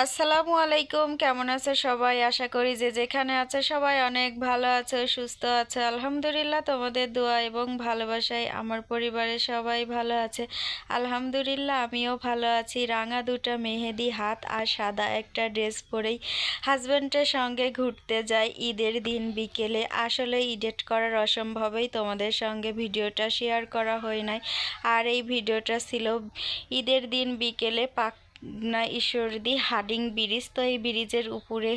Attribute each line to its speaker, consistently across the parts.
Speaker 1: আসসালামু আলাইকুম, কেমন আছে সবাই? আশা করি যে যেখানে আছে সবাই অনেক ভালো আছে, সুস্থ আছে। আলহামদুলিল্লাহ, তোমাদের দোয়া এবং ভালোবাসায় আমার পরিবারের সবাই ভালো আছে। আলহামদুলিল্লাহ, আমিও ভালো আছি। রাঙা দুটা মেহেদি হাত আর সাদা একটা ড্রেস পরেই হাজব্যান্ডের সঙ্গে ঘুরতে যাই ঈদের দিন বিকেলে। আসলে এডিট করার অসম্ভবেই তোমাদের সঙ্গে ভিডিওটা শেয়ার করা হয় নাই। আর এই ভিডিওটা ছিল ঈদের দিন বিকেলে না ঈশ্বরদী হাডিং ব্রিজ। তো এই ব্রিজের উপরে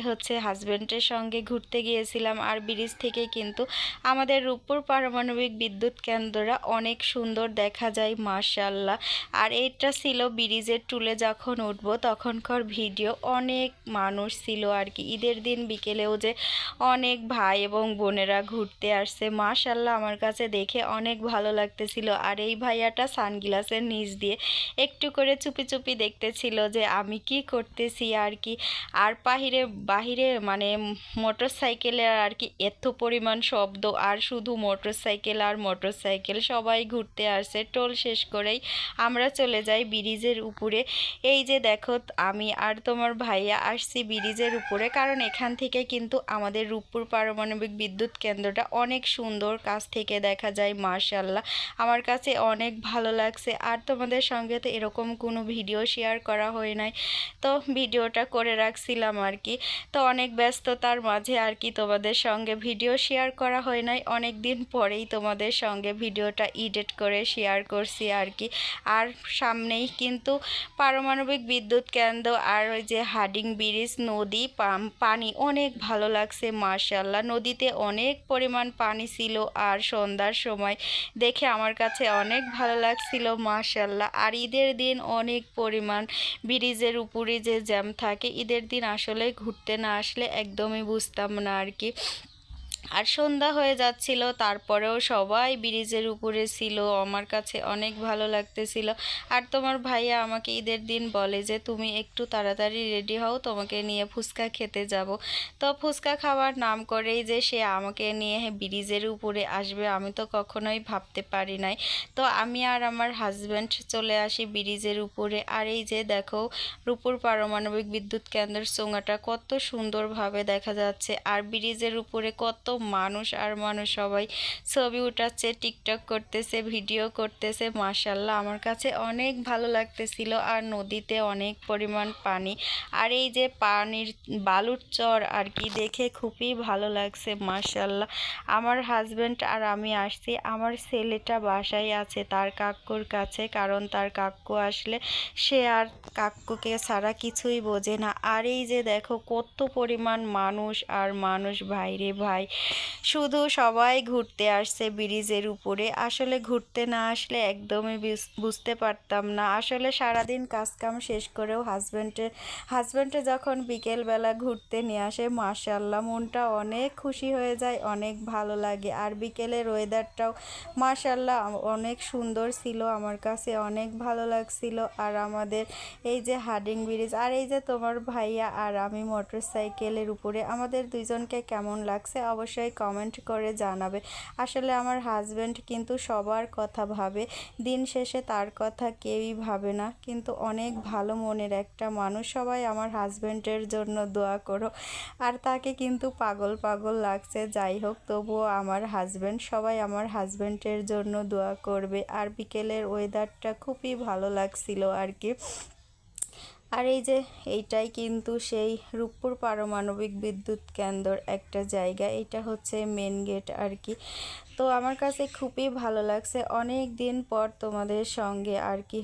Speaker 1: হাজব্যান্ডের সঙ্গে ঘুরতে গিয়েছিলাম। আর ব্রিজ থেকে কিন্তু আমাদের রূপপুর পারমাণবিক বিদ্যুৎ কেন্দ্রটা অনেক সুন্দর দেখা যায়, মাশাআল্লাহ। আর এটা ছিল ব্রিজের টুলে যখন উঠবো তখনকার ভিডিও। অনেক মানুষ ছিল আর কি। ঈদের দিন বিকেলেও যে অনেক ভাই এবং বোনেরা ঘুরতে আসছে, মাশাআল্লাহ, আমার কাছে দেখে অনেক ভালো লাগতেছিল। আর এই ভাইয়াটা সানগ্লাসের নিচ দিয়ে একটু করে চুপি চুপি দেখতেছিল যে আমি কি করতেছি আর কি। আর বাহিরে বাহিরে মানে মোটর সাইকেলের আর কি এত পরিমাণ শব্দ, আর শুধু মোটর সাইকেল আর মোটর সাইকেল। সবাই ঘুরতে আসছে। টোল শেষ করেই আমরা চলে যাই ব্রিজের উপরে। এই যে দেখো, আমি আর তোমার ভাইয়া আসছি ব্রিজের উপরে, কারণ এখান থেকে কিন্তু আমাদের রূপপুর পারমাণবিক বিদ্যুৎ কেন্দ্রটা অনেক সুন্দর কাছ থেকে দেখা যায়, মাশাআল্লাহ। আমার কাছে অনেক ভালো লাগছে। আর তোমাদের সঙ্গে তো এরকম কোনো ভিডিও শেয়ার করা হয় নাই, তো ভিডিওটা করে রাখছিলাম আর কি। তো অনেক ব্যস্ততার মাঝে আর কি তোমাদের সঙ্গে ভিডিও শেয়ার করা হয় নাই। অনেক দিন পরেই তোমাদের সঙ্গে ভিডিওটা এডিট করে শেয়ার করছি আর কি। আর সামনেই কিন্তু পারমাণবিক বিদ্যুৎ কেন্দ্র আর ওই যে হাডিং ব্রিজ, নদী, পানি অনেক ভালো লাগছে, মাশাআল্লাহ। নদীতে অনেক পরিমাণ পানি ছিল। আর সন্ধ্যার সময় দেখে আমার কাছে অনেক ভালো লাগছিল, মাশাআল্লাহ। আর ঈদের দিন অনেক পরিমাণ ব্রিজের উপরে যে জ্যাম থাকে, ঈদের দিন আসলে ঘুরতে না আসলে একদমই বুঝতাম না আর কি। আর সন্ধ্যা হয়ে যাচ্ছিল, তারপরেও সবাই ব্রিজের উপরে ছিল। আমার কাছে অনেক ভালো লাগতেছিল। আর তোমার ভাইয়া আমাকে ঈদের দিন বলে যে তুমি একটু তাড়াতাড়ি রেডি হও, তোমাকে নিয়ে ফুচকা খেতে যাব। তো ফুচকা খাওয়ার নাম করেই যে সে আমাকে নিয়ে ব্রিজের উপরে আসবে, আমি তো কখনোই ভাবতে পারি নাই। তো আমি আর আমার হাজব্যান্ড চলে আসি ব্রিজের উপরে। আর এই যে দেখো, রূপপুর পারমাণবিক বিদ্যুৎ কেন্দ্রের চোঙাটা কত সুন্দরভাবে দেখা যাচ্ছে। আর ব্রিজের উপরে কত মানুষ আর মানুষ, সবাই ছবি উঠাচ্ছে, টিকটক করতেছে, ভিডিও করতেছে, মাশাআল্লাহ। আমার কাছে অনেক ভালো লাগতেছিল। আর নদীতে অনেক পরিমাণ পানি। আর এই যে পানির বালুর চর আর কি, দেখে খুবই ভালো লাগছে, মাশাআল্লাহ। আমার হাজব্যান্ড আর আমি আসছি। আমার ছেলেটা বাসায় আছে তার কাকুর কাছে, কারণ তার কাকু আসলে সে আর কাকুকে ছাড়া কিছুই বোঝে না। আর এই যে দেখো কত পরিমাণ মানুষ আর মানুষ, ভাই রে ভাই, শুধু সবাই ঘুরতে আসছে ব্রিজের উপরে। আসলে ঘুরতে না আসলে একদমই বুঝতে পারতাম না। আসলে সারাদিন কাজকাম শেষ করেও হাজব্যান্ডে যখন বিকেলবেলা ঘুরতে নিয়ে আসে, মাশাআল্লাহ, মনটা অনেক খুশি হয়ে যায়, অনেক ভালো লাগে। আর বিকেলের ওয়েদারটাও মাশাআল্লাহ অনেক সুন্দর ছিল, আমার কাছে অনেক ভালো লাগছিল। আর আমাদের এই যে হাডিং ব্রিজ, আর এই যে তোমার ভাইয়া আর আমি মোটর সাইকেলের উপরে, আমাদের দুইজনকে কেমন লাগছে অবশ্যই কমেন্ট করে জানাবে। আসলে আমার হাজব্যান্ড কিন্তু সবার কথা ভাবে, দিন শেষে তার কথা কেউই ভাবে না, কিন্তু অনেক ভালো মনের একটা মানুষ। সবাই আমার হাজব্যান্ডের জন্য দোয়া করো। আর তাকে কিন্তু পাগল পাগল লাগছে, যাই হোক, তবুও আমার হাজব্যান্ড, সবাই আমার হাজব্যান্ডের জন্য দোয়া করবে। আর বিকেলের ওয়েদারটা খুবই ভালো লাগছিল আর কি। আর এই যে এইটাই কিন্তু সেই রূপপুর পারমাণবিক বিদ্যুৎ কেন্দ্র একটা জায়গা, এটা হচ্ছে মেন গেট আর কি। তো আমার কাছে খুবই ভালো লাগছে। অনেক দিন পর তোমাদের সঙ্গে আর কি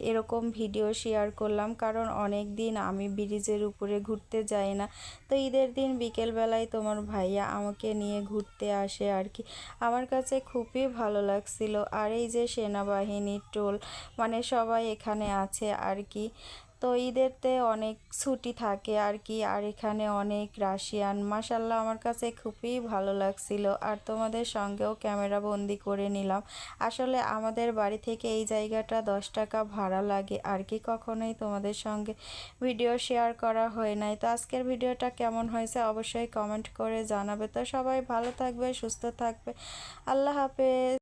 Speaker 1: এরকম ভিডিও শেয়ার করলাম, কারণ অনেক দিন আমি ব্রিজের উপরে ঘুরতে যাই না। তো ঈদের দিন বিকেলবেলায় তোমার ভাইয়া আমাকে নিয়ে ঘুরতে আসে আর কি। আমার কাছে খুবই ভালো লাগছিল। আর এই যে সেনাবাহিনী টোল, মানে সবাই এখানে আছে আর কি। তো ঈদেরতে অনেক ছুটি থাকে আর কি। আর এখানে অনেক রাশিয়ান, মাশাল্লাহ, আমার কাছে খুবই ভালো লাগছিল। আর তোমাদের সঙ্গেও ক্যামেরা বন্দি করে নিলাম। আসলে আমাদের বাড়ি থেকে এই জায়গাটা 10 টাকা ভাড়া লাগে আর কি। কখনোই তোমাদের সঙ্গে ভিডিও শেয়ার করা হয় নাই। তো আজকের ভিডিওটা কেমন হয়েছে অবশ্যই কমেন্ট করে জানাবে। তো সবাই ভালো থাকবে, সুস্থ থাকবে। আল্লাহ হাফেজ।